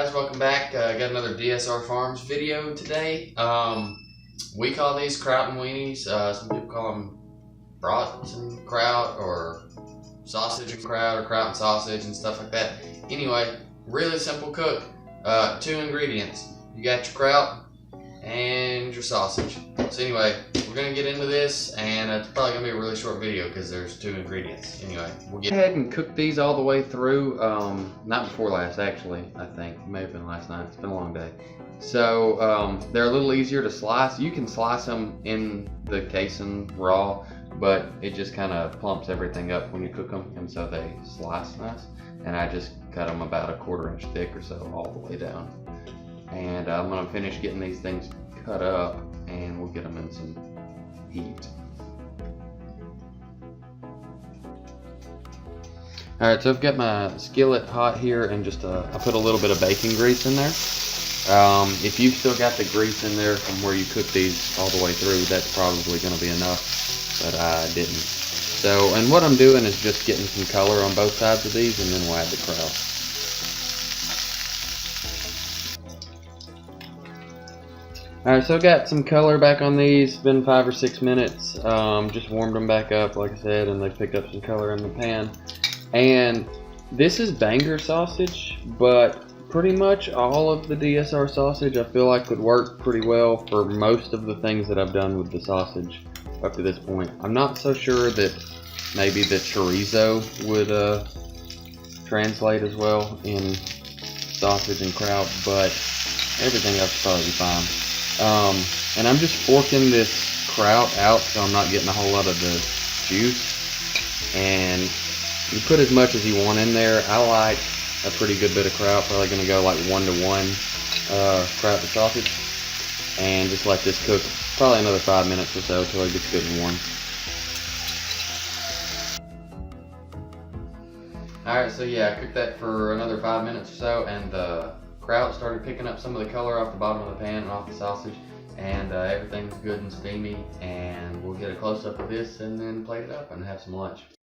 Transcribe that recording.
guys, welcome back. Got another DSR Farms video today. We call these Kraut and weenies. Some people call them brats and kraut, or sausage and kraut, or kraut and sausage and stuff like that. Anyway, really simple cook. 2 ingredients. You got your kraut and your sausage. So anyway, we're gonna get into this, and it's probably gonna be a really short video because there's 2 ingredients. Anyway, we'll get ahead and cook these all the way through. Not before last, actually. I think it may have been last night. It's been a long day. So they're a little easier to slice. You can slice them in the casing raw, but it just kind of plumps everything up when you cook them, and so they slice nice. And I just cut them about a 1/4 inch thick or so all the way down. And I'm gonna finish getting these things cut up, and we'll get them in some heat. Alright, so I've got my skillet hot here, and just I put a little bit of bacon grease in there. If you've still got the grease in there from where you cook these all the way through, that's probably going to be enough, but I didn't. So, and what I'm doing is just getting some color on both sides of these, and then we'll add the kraut. Alright, so I got some color back on these. Been 5 or 6 minutes. Just warmed them back up, like I said, and they picked up some color in the pan. And this is banger sausage, but pretty much all of the DSR sausage I feel like would work pretty well for most of the things that I've done with the sausage up to this point. I'm not so sure that maybe the chorizo would translate as well in sausage and kraut, but everything else would probably be fine. And I'm just forking this kraut out so I'm not getting a whole lot of the juice. And you put as much as you want in there. I like a pretty good bit of kraut, probably going to go like 1-to-1 kraut to sausage. And just let this cook probably another 5 minutes or so until it gets good and warm. Alright, so yeah, I cooked that for another 5 minutes or so, and the kraut started picking up some of the color off the bottom of the pan and off the sausage, and everything's good and steamy, and we'll get a close-up of this and then plate it up and have some lunch.